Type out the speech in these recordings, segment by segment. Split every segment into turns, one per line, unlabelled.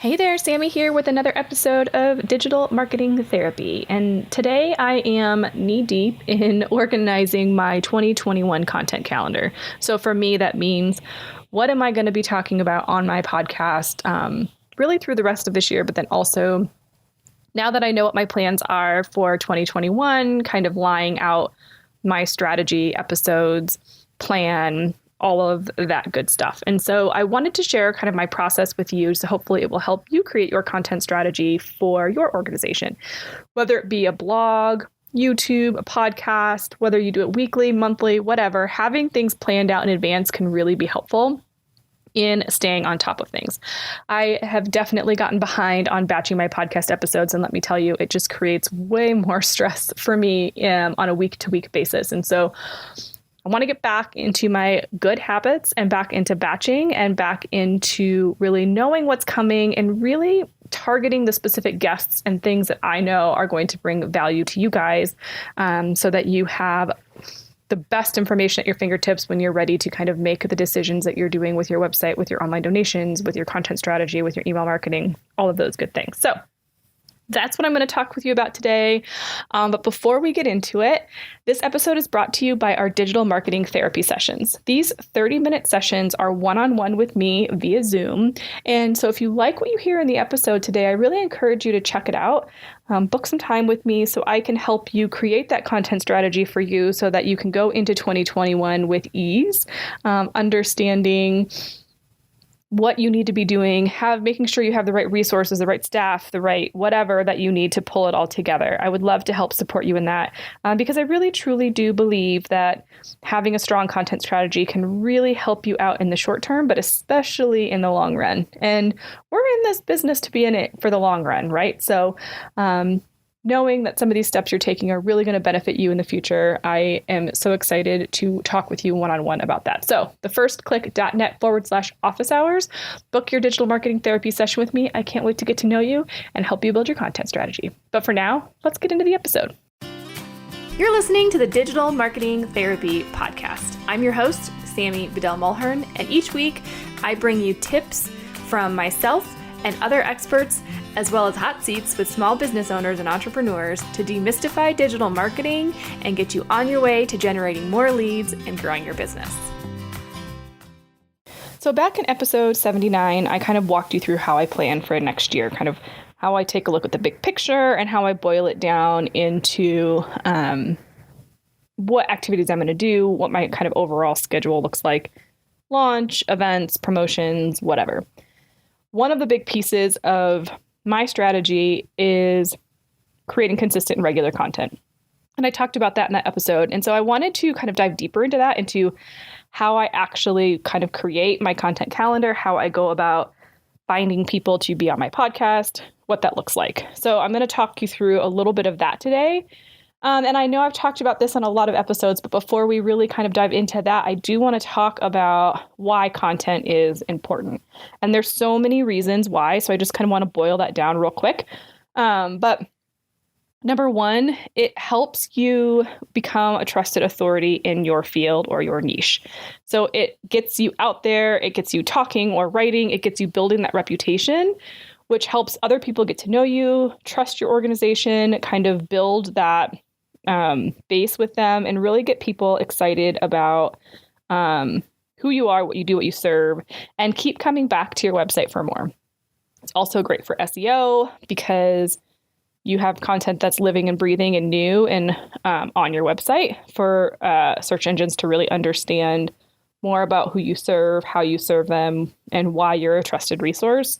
Hey there, Sammy here with another episode of Digital Marketing Therapy. And today I am knee-deep in organizing my 2021 content calendar. So for me, that means what am I going to be talking about on my podcast really through the rest of this year, but then also now that I know what my plans are for 2021, kind of laying out my strategy, episodes, plan, all of that good stuff. And so I wanted to share kind of my process with you. So hopefully it will help you create your content strategy for your organization, whether it be a blog, YouTube, a podcast, whether you do it weekly, monthly, whatever. Having things planned out in advance can really be helpful in staying on top of things. I have definitely gotten behind on batching my podcast episodes. And let me tell you, it just creates way more stress for me on a week-to-week basis. And so I want to get back into my good habits and back into batching and back into really knowing what's coming and really targeting the specific guests and things that I know are going to bring value to you guys so that you have the best information at your fingertips when you're ready to kind of make the decisions that you're doing with your website, with your online donations, with your content strategy, with your email marketing, all of those good things. So that's what I'm going to talk with you about today. But before we get into it, this episode is brought to you by our digital marketing therapy sessions. These 30-minute sessions are one-on-one with me via Zoom. And so if you like what you hear in the episode today, I really encourage you to check it out. Book some time with me so I can help you create that content strategy for you so that you can go into 2021 with ease, understanding what you need to be doing, making sure you have the right resources, the right staff, the right whatever that you need to pull it all together. I would love to help support you in that because I really, truly do believe that having a strong content strategy can really help you out in the short term, but especially in the long run. And we're in this business to be in it for the long run, right? So knowing that some of these steps you're taking are really going to benefit you in the future, I am so excited to talk with you one-on-one about that. So the firstclick.net/office hours, book your digital marketing therapy session with me. I can't wait to get to know you and help you build your content strategy. But for now, let's get into the episode. You're listening to the Digital Marketing Therapy Podcast. I'm your host, Sammy Bedell-Mulhern, and each week I bring you tips from myself and other experts, as well as hot seats with small business owners and entrepreneurs to demystify digital marketing and get you on your way to generating more leads and growing your business. So back in episode 79, I kind of walked you through how I plan for next year, kind of how I take a look at the big picture and how I boil it down into what activities I'm going to do, what my kind of overall schedule looks like, launch, events, promotions, whatever. One of the big pieces of my strategy is creating consistent and regular content. And I talked about that in that episode. And so I wanted to kind of dive deeper into that, into how I actually kind of create my content calendar, how I go about finding people to be on my podcast, what that looks like. So I'm going to talk you through a little bit of that today. And I know I've talked about this on a lot of episodes, but before we really kind of dive into that, I do want to talk about why content is important. And there's so many reasons why, so I just kind of want to boil that down real quick. But number one, it helps you become a trusted authority in your field or your niche. So it gets you out there, it gets you talking or writing, it gets you building that reputation, which helps other people get to know you, trust your organization, kind of build that base with them and really get people excited about who you are, what you do, what you serve, and keep coming back to your website for more. It's also great for SEO because you have content that's living and breathing and new and on your website for search engines to really understand more about who you serve, how you serve them, and why you're a trusted resource.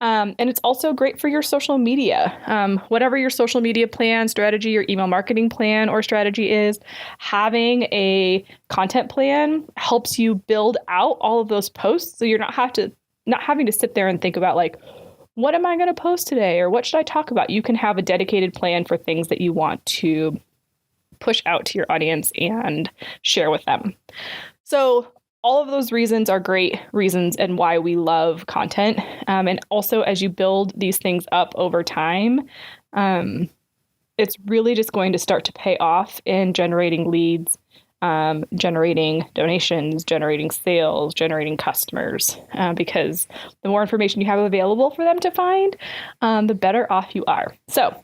And it's also great for your social media. Whatever your social media plan, strategy, your email marketing plan or strategy is, having a content plan helps you build out all of those posts. So you're not having to sit there and think about like, what am I going to post today? Or what should I talk about? You can have a dedicated plan for things that you want to push out to your audience and share with them. So all of those reasons are great reasons and why we love content. And also as you build these things up over time, it's really just going to start to pay off in generating leads generating donations, generating sales, generating customers, because the more information you have available for them to find, the better off you are. So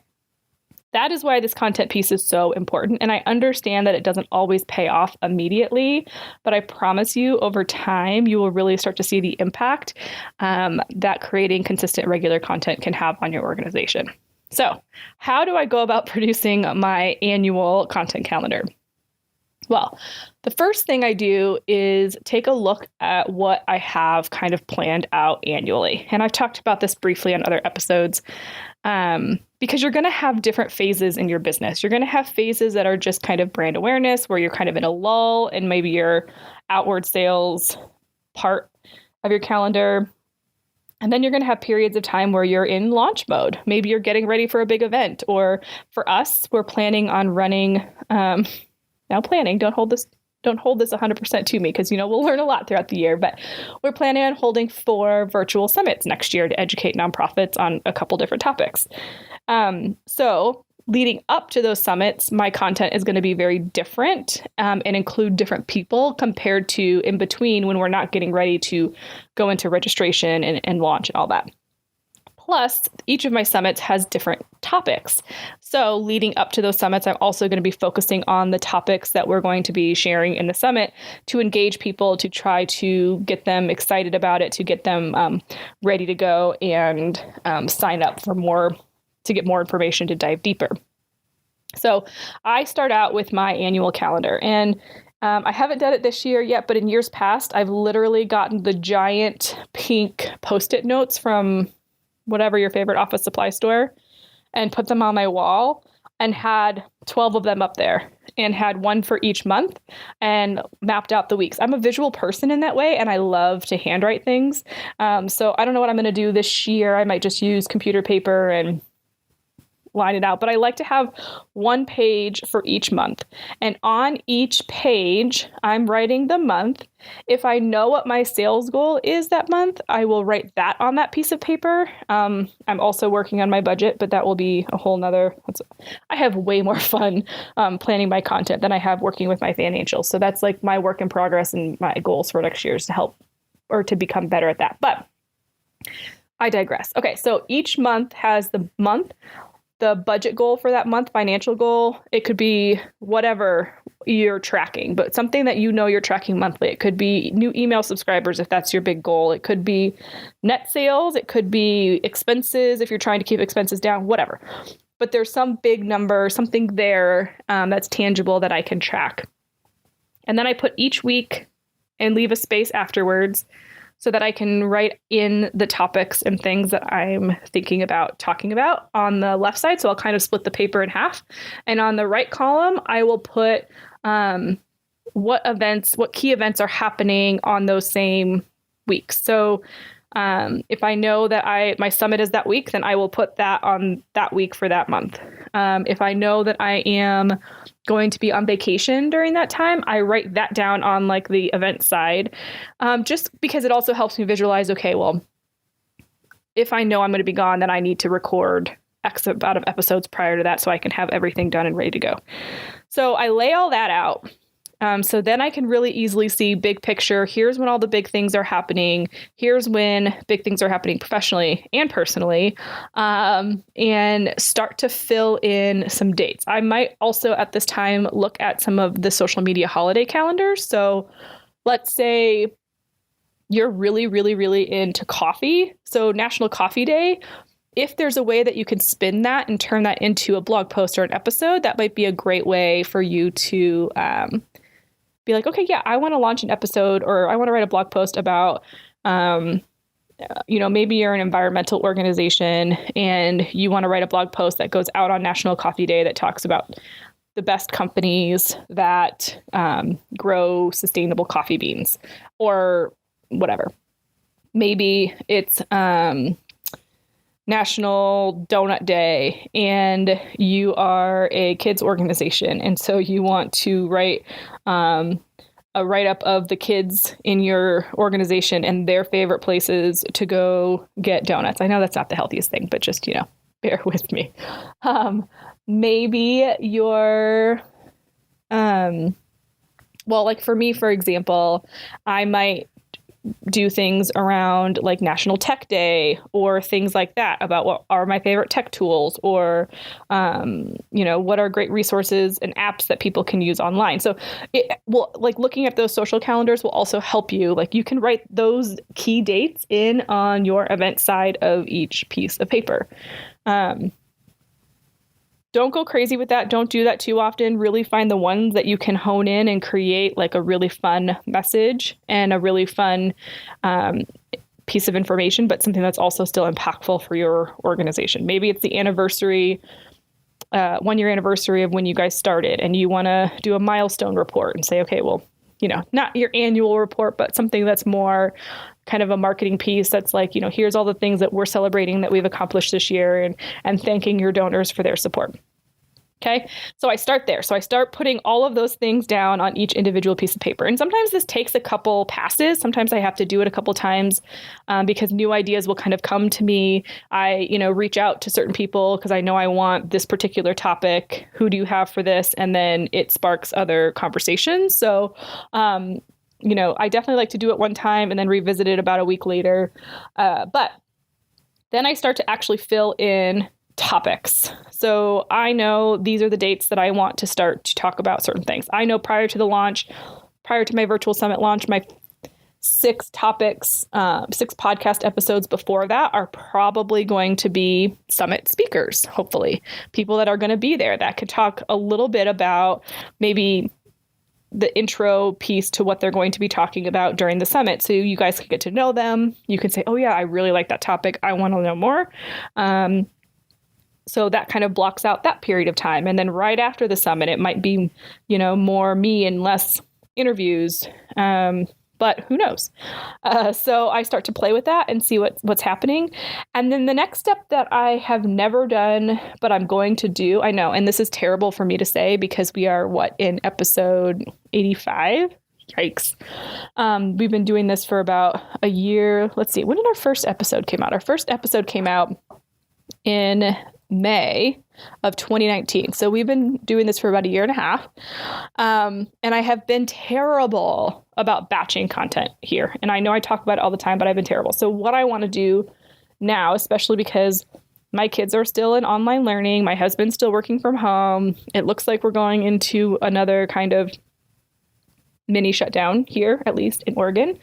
that is why this content piece is so important. And I understand that it doesn't always pay off immediately, but I promise you over time, you will really start to see the impact that creating consistent, regular content can have on your organization. So how do I go about producing my annual content calendar? Well, the first thing I do is take a look at what I have kind of planned out annually. And I've talked about this briefly on other episodes, because you're going to have different phases in your business. You're going to have phases that are just kind of brand awareness, where you're kind of in a lull and maybe your outward sales part of your calendar. And then you're going to have periods of time where you're in launch mode. Maybe you're getting ready for a big event. Or for us, we're planning on running, now planning, don't hold this 100% to me, because, we'll learn a lot throughout the year, but we're planning on holding 4 virtual summits next year to educate nonprofits on a couple different topics. So leading up to those summits, my content is going to be very different and include different people compared to in between, when we're not getting ready to go into registration and launch and all that. Plus, each of my summits has different topics. So leading up to those summits, I'm also going to be focusing on the topics that we're going to be sharing in the summit to engage people, to try to get them excited about it, to get them ready to go and sign up for more, to get more information, to dive deeper. So I start out with my annual calendar, and I haven't done it this year yet, but in years past, I've literally gotten the giant pink Post-it notes from whatever your favorite office supply store and put them on my wall and had 12 of them up there and had one for each month and mapped out the weeks. I'm a visual person in that way, and I love to handwrite things. So I don't know what I'm going to do this year. I might just use computer paper and line it out, but I like to have one page for each month. And on each page, I'm writing the month. If I know what my sales goal is that month, I will write that on that piece of paper. I'm also working on my budget, but that will be a whole nother, I have way more fun planning my content than I have working with my financials. So that's like my work in progress, and my goals for next year is to help or to become better at that. But I digress. Okay, so each month has the budget goal for that month, financial goal. It could be whatever you're tracking, but something that you're tracking monthly. It could be new email subscribers if that's your big goal. It could be net sales. It could be expenses if you're trying to keep expenses down, whatever. But there's some big number, something there that's tangible that I can track. And then I put each week and leave a space afterwards so that I can write in the topics and things that I'm thinking about talking about on the left side. So I'll kind of split the paper in half. And on the right column, I will put what key events are happening on those same weeks. So if I know that my summit is that week, then I will put that on that week for that month. If I know that I am going to be on vacation during that time, I write that down on like the event side, just because it also helps me visualize, okay, well, if I know I'm going to be gone, then I need to record X amount of episodes prior to that so I can have everything done and ready to go. So I lay all that out. So then I can really easily see big picture. Here's when all the big things are happening. Here's when big things are happening professionally and personally, and start to fill in some dates. I might also at this time look at some of the social media holiday calendars. So let's say you're really, really, really into coffee. So National Coffee Day. If there's a way that you can spin that and turn that into a blog post or an episode, that might be a great way for you to be like, okay, yeah, I want to launch an episode, or I want to write a blog post about, maybe you're an environmental organization and you want to write a blog post that goes out on National Coffee Day that talks about the best companies that grow sustainable coffee beans or whatever. Maybe it's National Donut Day and you are a kids organization. And so you want to write a write-up of the kids in your organization and their favorite places to go get donuts. I know that's not the healthiest thing, but just, bear with me. Maybe you're Well, like for me, for example, I might do things around like National Tech Day or things like that about what are my favorite tech tools or, what are great resources and apps that people can use online. So it will like looking at those social calendars will also help you. Like you can write those key dates in on your event side of each piece of paper. Don't go crazy with that. Don't do that too often. Really find the ones that you can hone in and create like a really fun message and a really fun piece of information, but something that's also still impactful for your organization. Maybe it's the anniversary, 1-year anniversary of when you guys started, and you want to do a milestone report and say, okay, well, not your annual report, but something that's more kind of a marketing piece that's like, here's all the things that we're celebrating that we've accomplished this year and thanking your donors for their support. Okay. So I start there. So I start putting all of those things down on each individual piece of paper. And sometimes this takes a couple passes. Sometimes I have to do it a couple times because new ideas will kind of come to me. I, reach out to certain people because I know I want this particular topic. Who do you have for this? And then it sparks other conversations. So, I definitely like to do it one time and then revisit it about a week later. But then I start to actually fill in topics. So I know these are the dates that I want to start to talk about certain things. I know prior to the launch, prior to my virtual summit launch, my 6 topics, 6 podcast episodes before that are probably going to be summit speakers, hopefully. People that are going to be there that could talk a little bit about maybe the intro piece to what they're going to be talking about during the summit. So you guys can get to know them. You can say, oh yeah, I really like that topic. I want to know more. So that kind of blocks out that period of time. And then right after the summit, it might be, more me and less interviews. But who knows? So I start to play with that and see what's happening. And then the next step that I have never done, but I'm going to do, I know, and this is terrible for me to say because we are in episode 85? Yikes. We've been doing this for about a year. Let's see, when did our first episode came out? Our first episode came out in May of 2019. So we've been doing this for about a year and a half. And I have been terrible about batching content here. And I know I talk about it all the time, but I've been terrible. So what I want to do now, especially because my kids are still in online learning, my husband's still working from home. It looks like we're going into another kind of mini shutdown here, at least in Oregon.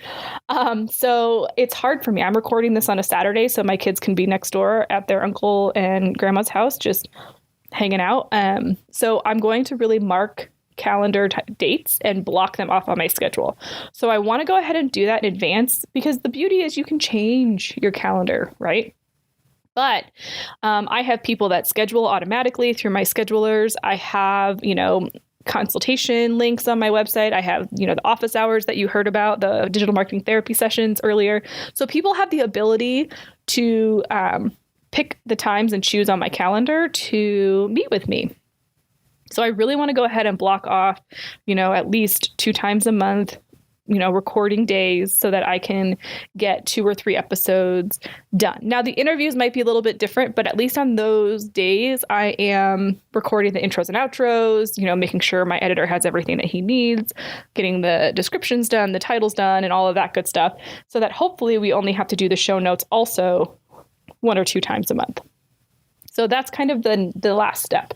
So it's hard for me. I'm recording this on a Saturday so my kids can be next door at their uncle and grandma's house, just hanging out. So I'm going to really mark calendar dates and block them off on my schedule. So I want to go ahead and do that in advance because the beauty is you can change your calendar, right? But I have people that schedule automatically through my schedulers. I have, consultation links on my website. I have, the office hours that you heard about, the digital marketing therapy sessions earlier. So people have the ability to pick the times and choose on my calendar to meet with me. So I really want to go ahead and block off, at least 2 times a month, recording days so that I can get 2 or 3 episodes done. Now, the interviews might be a little bit different, but at least on those days, I am recording the intros and outros, making sure my editor has everything that he needs, getting the descriptions done, the titles done, and all of that good stuff, so that hopefully we only have to do the show notes also 1 or 2 times a month. So that's kind of the last step,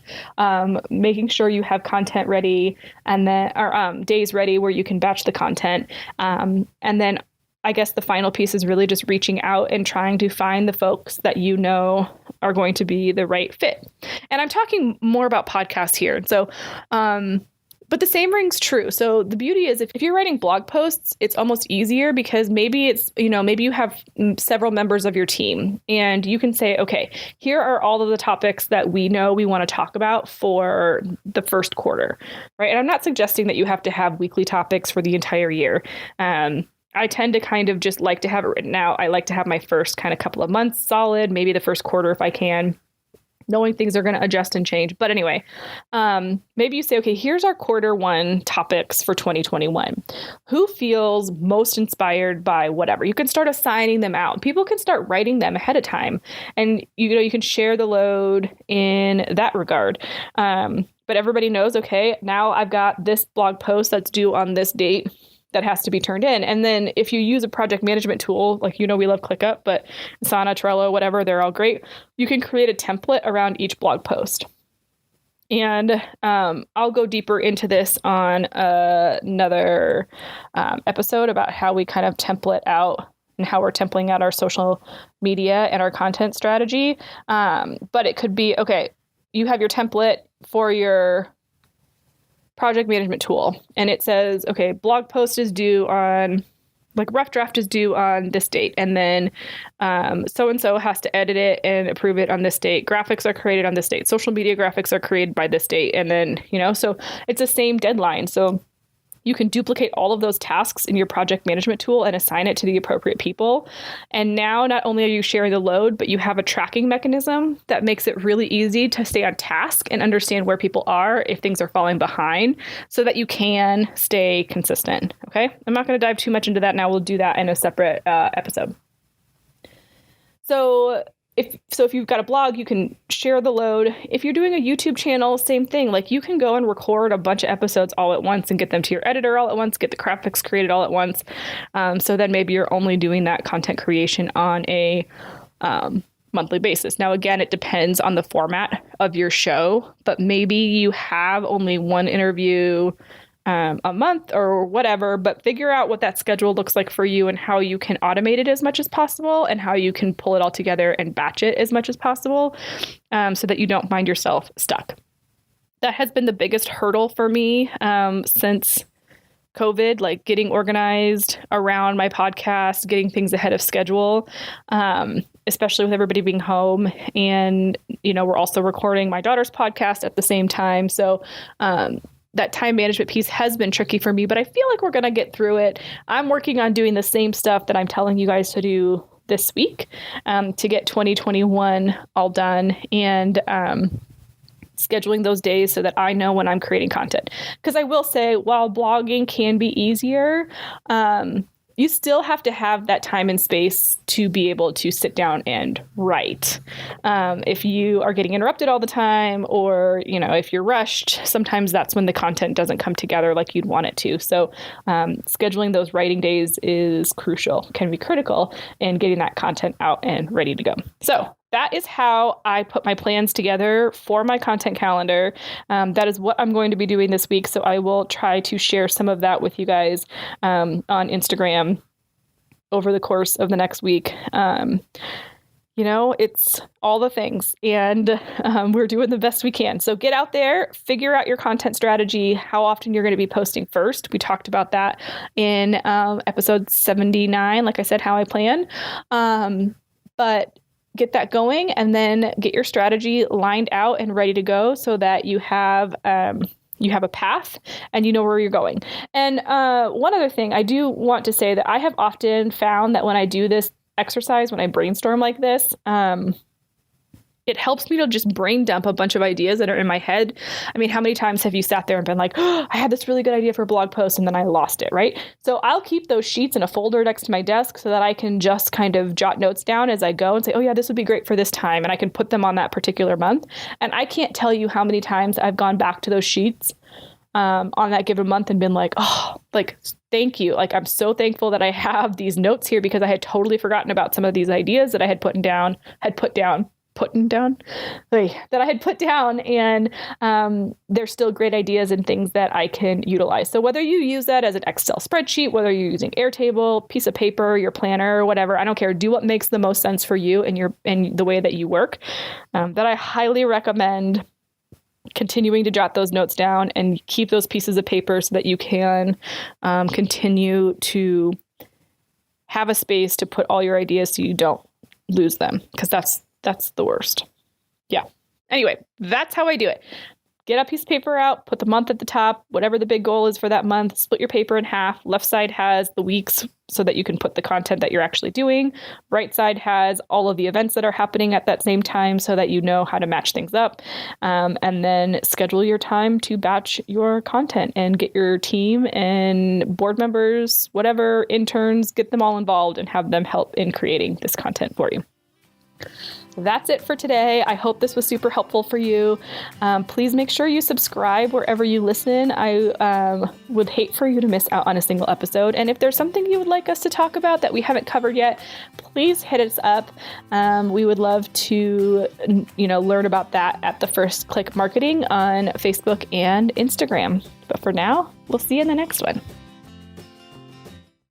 making sure you have content ready and then days ready where you can batch the content. And then I guess the final piece is really just reaching out and trying to find the folks that are going to be the right fit. And I'm talking more about podcasts here. So, but the same rings true. So the beauty is if you're writing blog posts, it's almost easier because maybe maybe you have several members of your team and you can say, okay, here are all of the topics that we know we want to talk about for the first quarter, right? And I'm not suggesting that you have to have weekly topics for the entire year. I tend to kind of just like to have it written out. I like to have my first kind of couple of months solid, maybe the first quarter if I can, knowing things are going to adjust and change. But anyway, maybe you say, okay, here's our quarter 1 topics for 2021. Who feels most inspired by whatever? You can start assigning them out. People can start writing them ahead of time. And, you can share the load in that regard. But but everybody knows, okay, now I've got this blog post that's due on this date that has to be turned in. And then if you use a project management tool, like, we love ClickUp, but Asana, Trello, whatever, they're all great. You can create a template around each blog post. And I'll go deeper into this on another episode about how we kind of template out and how we're templating out our social media and our content strategy. But it could be, okay, you have your template for your project management tool, and it says, okay, blog post is due on, like, rough draft is due on this date, and then so-and-so has to edit it and approve it on this date. Graphics are created on this date. Social media graphics are created by this date. And then, so it's the same deadline. So you can duplicate all of those tasks in your project management tool and assign it to the appropriate people. And now not only are you sharing the load, but you have a tracking mechanism that makes it really easy to stay on task and understand where people are if things are falling behind, so that you can stay consistent. Okay. I'm not going to dive too much into that now. We'll do that in a separate episode. So if you've got a blog, you can share the load. If you're doing a YouTube channel, same thing. Like, you can go and record a bunch of episodes all at once and get them to your editor all at once, get the graphics created all at once. So then maybe you're only doing that content creation on a monthly basis. Now, again, it depends on the format of your show, but maybe you have only one interview a month or whatever, but figure out what that schedule looks like for you and how you can automate it as much as possible and how you can pull it all together and batch it as much as possible, so that you don't find yourself stuck. That has been the biggest hurdle for me since COVID, like getting organized around my podcast, getting things ahead of schedule, especially with everybody being home. And, we're also recording my daughter's podcast at the same time. So, that time management piece has been tricky for me, but I feel like we're going to get through it. I'm working on doing the same stuff that I'm telling you guys to do this week, to get 2021 all done, and scheduling those days so that I know when I'm creating content. Because I will say, while blogging can be easier, you still have to have that time and space to be able to sit down and write. If you are getting interrupted all the time, or, if you're rushed, sometimes that's when the content doesn't come together like you'd want it to. So scheduling those writing days is crucial, can be critical in getting that content out and ready to go. So that is how I put my plans together for my content calendar. That is what I'm going to be doing this week. So I will try to share some of that with you guys on Instagram over the course of the next week. It's all the things, and we're doing the best we can. So get out there, figure out your content strategy, how often you're going to be posting first. We talked about that in episode 79, like I said, how I plan. But get that going, and then get your strategy lined out and ready to go so that you have a path and you know where you're going. And one other thing, I do want to say that I have often found that when I do this exercise, when I brainstorm like this, it helps me to just brain dump a bunch of ideas that are in my head. I mean, how many times have you sat there and been like, oh, I had this really good idea for a blog post and then I lost it, right? So I'll keep those sheets in a folder next to my desk so that I can just kind of jot notes down as I go and say, oh yeah, this would be great for this time. And I can put them on that particular month. And I can't tell you how many times I've gone back to those sheets on that given month and been like, oh, like, thank you. Like, I'm so thankful that I have these notes here, because I had totally forgotten about some of these ideas that I had put down, and they're still great ideas and things that I can utilize. So whether you use that as an Excel spreadsheet, whether you're using Airtable, piece of paper, your planner, whatever, I don't care. Do what makes the most sense for you and the way that you work. That I highly recommend continuing to jot those notes down and keep those pieces of paper so that you can continue to have a space to put all your ideas so you don't lose them, because that's the worst. Yeah. Anyway, that's how I do it. Get a piece of paper out, put the month at the top, whatever the big goal is for that month, split your paper in half. Left side has the weeks so that you can put the content that you're actually doing. Right side has all of the events that are happening at that same time so that you know how to match things up. And then schedule your time to batch your content and get your team and board members, whatever, interns, get them all involved and have them help in creating this content for you. That's it for today. I hope this was super helpful for you. Please make sure you subscribe wherever you listen. I would hate for you to miss out on a single episode. And if there's something you would like us to talk about that we haven't covered yet, please hit us up. We would love to, learn about that at the First Click Marketing on Facebook and Instagram. But for now, we'll see you in the next one.